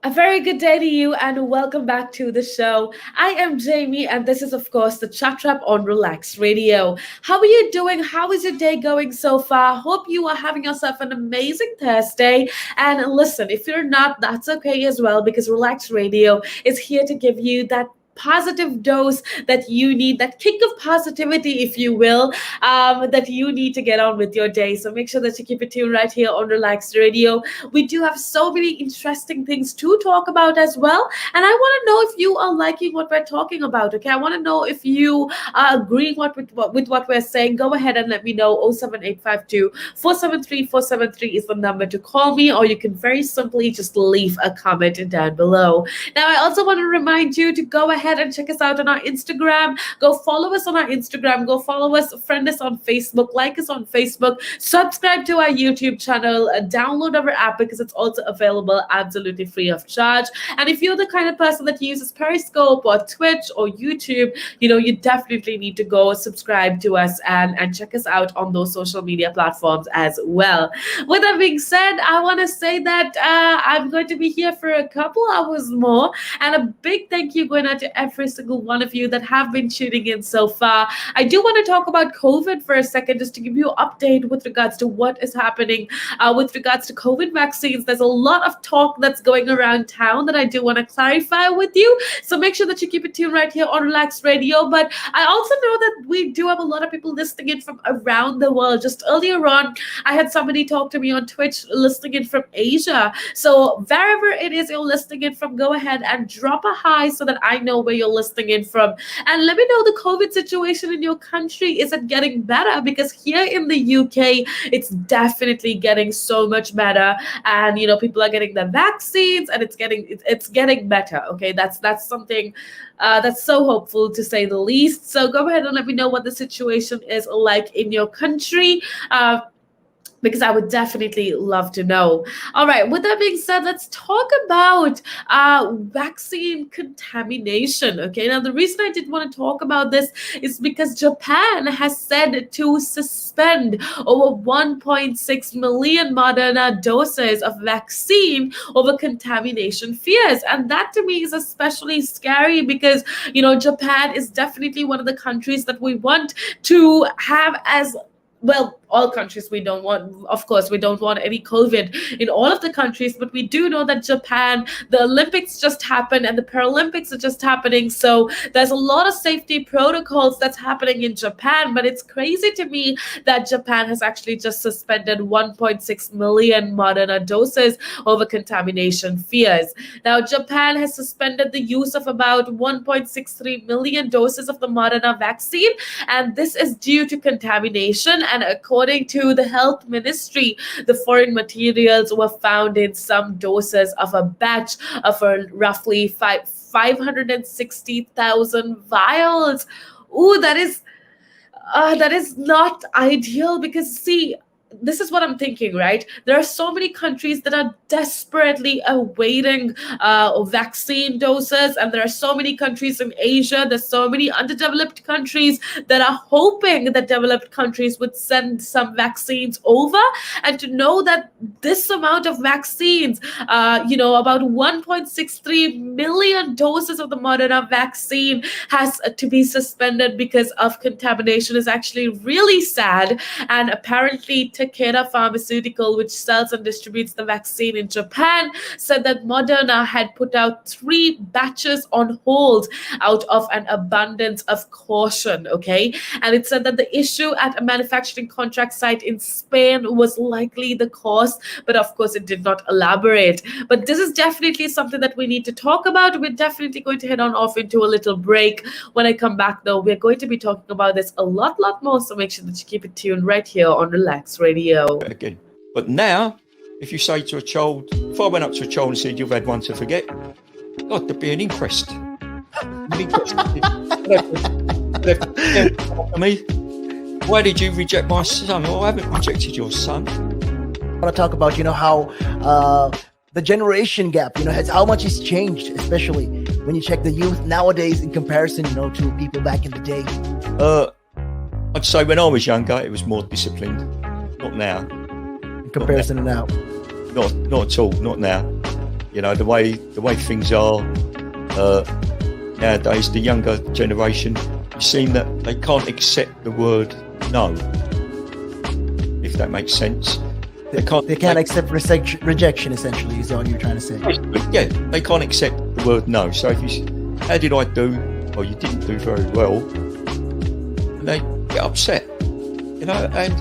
A very good day to you and welcome back to the show. I am Jamie and this is of course the Chat Trap on Relax Radio. How are you doing? How is your day going so far? Hope you are having yourself an amazing Thursday. And listen, if you're not, that's okay as well because Relax Radio is here to give you that positive dose that you need, that kick of positivity, if you will, that you need to get on with your day. So make sure that you keep it tuned right here on Relaxed Radio. We do have so many interesting things to talk about as well. And I want to know if you are liking what we're talking about. Okay, I want to know if you are agreeing with what we're saying. Go ahead and let me know. 07852 473 473 is the number to call me, or you can very simply just leave a comment down below. Now, I also want to remind you to go ahead and check us out on our Instagram. Go follow us on our Instagram. Go follow us, friend us on Facebook, like us on Facebook, subscribe to our YouTube channel, download our app because it's also available absolutely free of charge. And if you're the kind of person that uses Periscope or Twitch or YouTube, you definitely need to go subscribe to us and check us out on those social media platforms as well. With that being said, I want to say that I'm going to be here for a couple hours more, and a big thank you going out to every single one of you that have been tuning in so far. I do want to talk about COVID for a second, just to give you an update with regards to what is happening with regards to COVID vaccines. There's a lot of talk that's going around town that I do want to clarify with you. So make sure that you keep it tuned right here on Relax Radio. But I also know that we do have a lot of people listening in from around the world. Just earlier on, I had somebody talk to me on Twitch listening in from Asia. So wherever it is you're listening in from, go ahead and drop a hi so that I know where you're listening in from. And let me know the COVID situation in your country. Is it getting better? Because here in the UK, it's definitely getting so much better. And people are getting the vaccines and it's getting better. Okay, that's something that's so hopeful to say the least. So go ahead and let me know what the situation is like in your country. Because I would definitely love to know. All right, with that being said, let's talk about vaccine contamination. Okay, now the reason I did want to talk about this is because Japan has said to suspend over 1.6 million Moderna doses of vaccine over contamination fears. And that to me is especially scary because, Japan is definitely one of the countries that we want to have as well. All countries we don't want, of course, we don't want any COVID in all of the countries, but we do know that Japan, the Olympics just happened and the Paralympics are just happening. So there's a lot of safety protocols that's happening in Japan, but it's crazy to me that Japan has actually just suspended 1.6 million Moderna doses over contamination fears. Now, Japan has suspended the use of about 1.63 million doses of the Moderna vaccine, and this is due to contamination. And according to the health ministry, the foreign materials were found in some doses of a batch of roughly 560,000 vials. Ooh, that is not ideal because see, this is what I'm thinking, right? There are so many countries that are desperately awaiting vaccine doses, and there are so many countries in Asia. There's so many underdeveloped countries that are hoping that developed countries would send some vaccines over. And to know that this amount of vaccines, about 1.63 million doses of the Moderna vaccine has to be suspended because of contamination is actually really sad. And apparently, Takeda Pharmaceutical, which sells and distributes the vaccine in Japan, said that Moderna had put out 3 batches on hold out of an abundance of caution, okay? And it said that the issue at a manufacturing contract site in Spain was likely the cause, but of course it did not elaborate. But this is definitely something that we need to talk about. We're definitely going to head on off into a little break. When I come back, though, we're going to be talking about this a lot more, so make sure that you keep it tuned right here on Relax Radio. Again. But now, if you say to a child, if I went up to a child and said, you've had one to forget, God, there'd be an inquest. Me, why did you reject my son? Oh, I haven't rejected your son. I want to talk about, how the generation gap, has how much it's changed, especially when you check the youth nowadays in comparison, to people back in the day. I'd say when I was younger, it was more disciplined. Not now. In comparison to now. Not at all. Not now. You know, the way things are nowadays, the younger generation, you seem that they can't accept the word no, if that makes sense. They can't accept rejection, essentially, is all you're trying to say. Yeah, they can't accept the word no. So if you, how did I do? Well, you didn't do very well. And they get upset, you know. And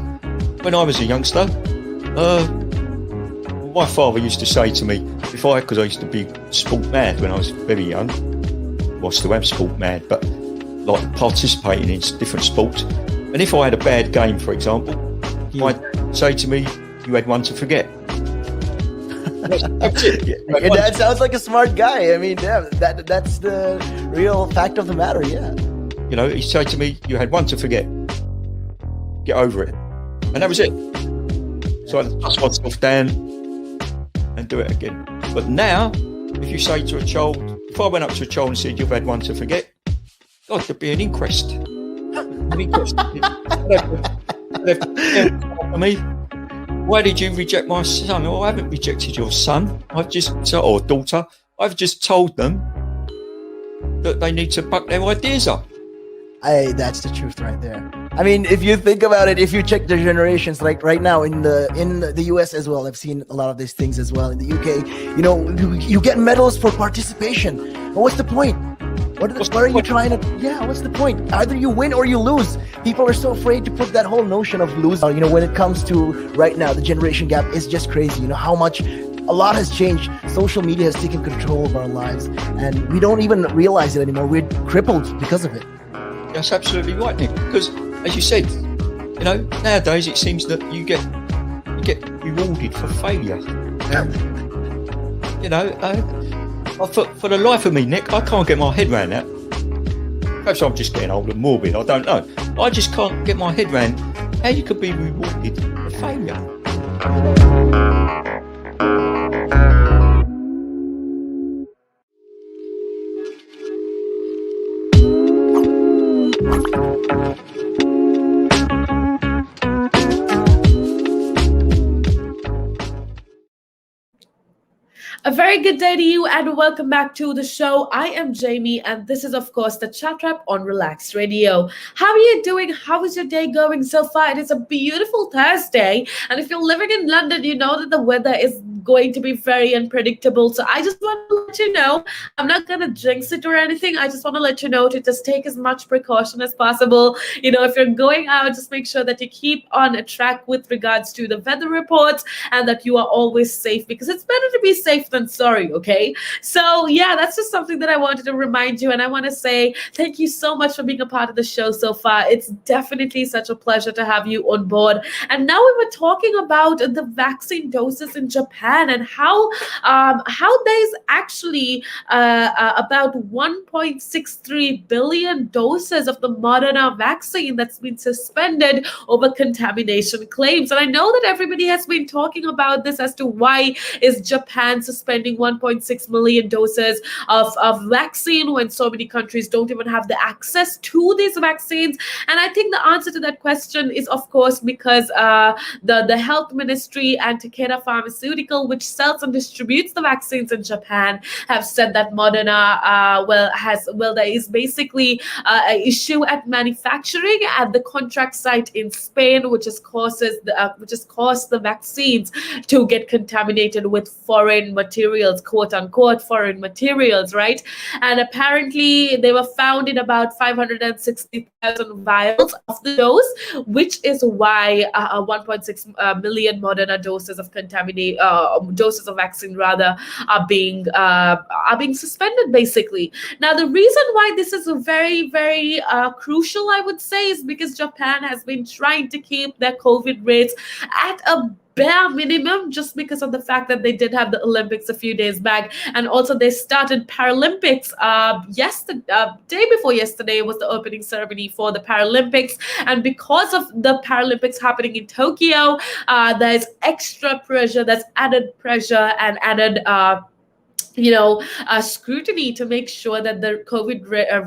when I was a youngster, my father used to say to me, because I used to be sport mad when I was very young. Well, I still am sport mad, but like participating in different sports. And if I had a bad game, for example, he'd say to me, "You had one to forget." That's it. Yeah, that sounds like a smart guy. I mean, yeah, that's the real fact of the matter. Yeah. You know, he'd say to me, "You had one to forget. Get over it," and that was it. So I'd dust myself down and do it again. But now, if you say to a child, if I went up to a child and said, "You've had one to forget," God, there'd be an inquest. An inquest. They'd have to me. Why did you reject my son? Oh, I haven't rejected your son. Or daughter. I've just told them that they need to buck their ideas up. That's the truth right there. I mean, if you think about it, if you check the generations, like right now in the US as well, I've seen a lot of these things as well. In the UK, you know, you get medals for participation. But what's the point? What are you trying to? Yeah, what's the point? Either you win or you lose. People are so afraid to put that whole notion of losing. You know, when it comes to right now, the generation gap is just crazy. You know how much. A lot has changed. Social media has taken control of our lives, and we don't even realize it anymore. We're crippled because of it. That's absolutely right, Nick. Because, as you said, you know, nowadays it seems that you get rewarded for failure. You know, for the life of me, Nick, I can't get my head around that. Perhaps I'm just getting old and morbid. I don't know. I just can't get my head around how you could be rewarded for failure. A very good day to you and welcome back to the show. I am Jamie and this is of course the Chat Wrap on Relaks Radio. How are you doing? How is your day going so far? It is a beautiful Thursday and if you're living in London, you know that the weather is going to be very unpredictable. So I just want to let you know, I'm not going to jinx it or anything. I just want to let you know to just take as much precaution as possible. You know, if you're going out, just make sure that you keep on a track with regards to the weather reports and that you are always safe because it's better to be safe than sorry, okay? So yeah, that's just something that I wanted to remind you and I want to say thank you so much for being a part of the show so far. It's definitely such a pleasure to have you on board. And now we were talking about the vaccine doses in Japan and how there's actually about 1.63 billion doses of the Moderna vaccine that's been suspended over contamination claims. And I know that everybody has been talking about this as to why is Japan suspending 1.6 million doses of vaccine when so many countries don't even have the access to these vaccines. And I think the answer to that question is, of course, because the health ministry and Takeda Pharmaceutical, which sells and distributes the vaccines in Japan, have said that Moderna there is basically an issue at manufacturing at the contract site in Spain, which has caused the vaccines to get contaminated with foreign materials, quote unquote foreign materials, right? And apparently they were found in about 560,000 vials of the dose, which is why 1.6 million Moderna doses of doses of vaccine rather are being suspended basically. Now the reason why this is very, very crucial, I would say, is because Japan has been trying to keep their COVID rates at a bare minimum just because of the fact that they did have the Olympics a few days back, and also they started Paralympics day before yesterday was the opening ceremony for the Paralympics, and because of the Paralympics happening in Tokyo, there's extra pressure, there's added pressure and added scrutiny to make sure that the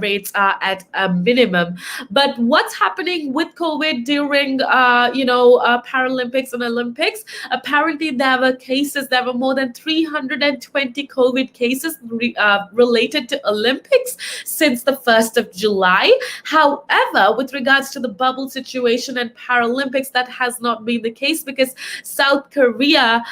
rates are at a minimum. But what's happening with COVID during, Paralympics and Olympics? Apparently, there were more than 320 COVID cases related to Olympics since the 1st of July. However, with regards to the bubble situation and Paralympics, that has not been the case because South Korea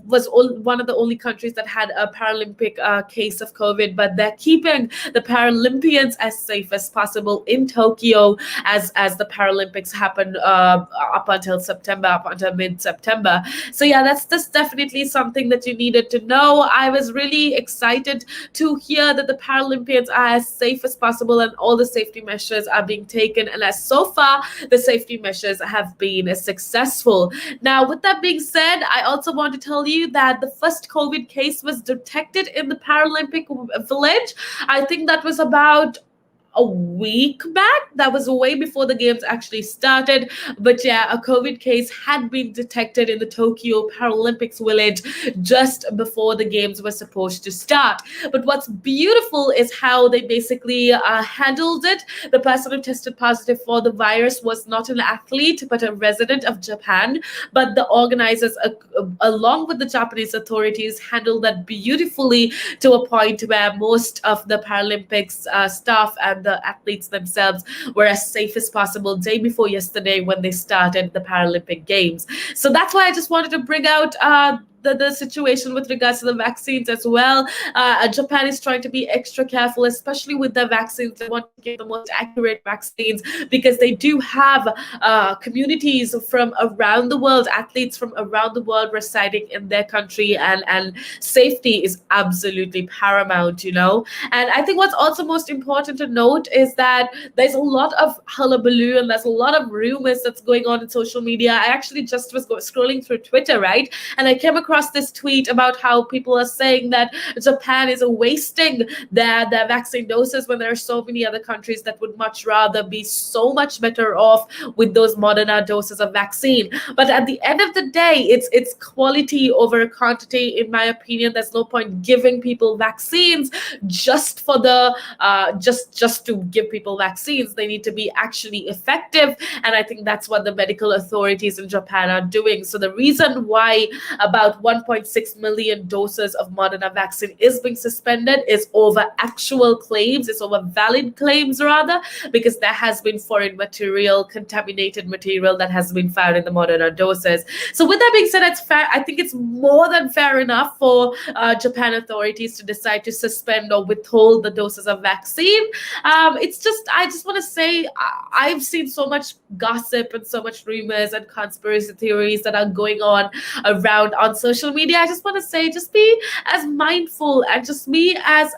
was one of the only countries that had a Paralympic case of COVID, but they're keeping the Paralympians as safe as possible in Tokyo as the Paralympics happen up until September, up until mid-September. So yeah, that's definitely something that you needed to know. I was really excited to hear that the Paralympians are as safe as possible and all the safety measures are being taken. And as so far, the safety measures have been successful. Now, with that being said, I also want to tell you that the first COVID case was detected in the Paralympic village. I think that was about a week back. That was way before the games actually started. But yeah, a COVID case had been detected in the Tokyo Paralympics village just before the games were supposed to start. But what's beautiful is how they basically handled it. The person who tested positive for the virus was not an athlete, but a resident of Japan. But the organizers, along with the Japanese authorities, handled that beautifully to a point where most of the Paralympics staff and the athletes themselves were as safe as possible day before yesterday when they started the Paralympic Games. So that's why I just wanted to bring out the situation with regards to the vaccines as well. Japan is trying to be extra careful, especially with the vaccines. They want to give the most accurate vaccines because they do have communities from around the world, athletes from around the world residing in their country, and safety is absolutely paramount. And I think what's also most important to note is that there's a lot of hullabaloo and there's a lot of rumors that's going on in social media. I actually just was scrolling through Twitter, right? And I came across this tweet about how people are saying that Japan is wasting their vaccine doses when there are so many other countries that would much rather be so much better off with those Moderna doses of vaccine. But at the end of the day, it's quality over quantity, in my opinion. There's no point giving people vaccines just for the just to give people vaccines. They need to be actually effective, and I think that's what the medical authorities in Japan are doing. So the reason why about 1.6 million doses of Moderna vaccine is being suspended is over actual claims, is over valid claims rather, because there has been foreign material, contaminated material that has been found in the Moderna doses. So with that being said, it's fair. I think it's more than fair enough for Japan authorities to decide to suspend or withhold the doses of vaccine. I just want to say, I've seen so much gossip and so much rumors and conspiracy theories that are going on around on social media. I just want to say, just be as mindful and just be as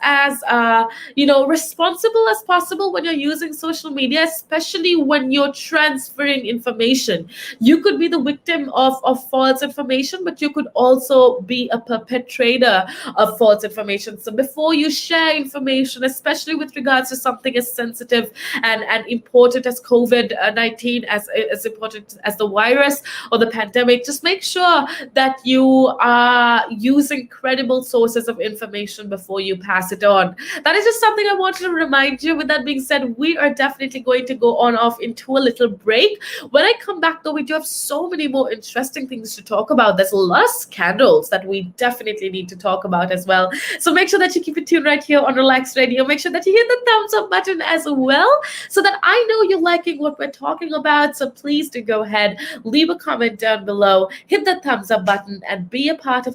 responsible as possible when you're using social media, especially when you're transferring information. You could be the victim of false information, but you could also be a perpetrator of false information. So before you share information, especially with regards to something as sensitive and important as COVID-19, as important as the virus or the pandemic, just make sure that you are using credible sources of information before you pass it on. That is just something I wanted to remind you. With that being said, we are definitely going to go on off into a little break. When I come back, though, we do have so many more interesting things to talk about. There's a lot of scandals that we definitely need to talk about as well. So make sure that you keep it tuned right here on Relax Radio. Make sure that you hit the thumbs up button as well, so that I know you're liking what we're talking about. So please do go ahead, leave a comment down below, hit the thumbs up button, and be a part of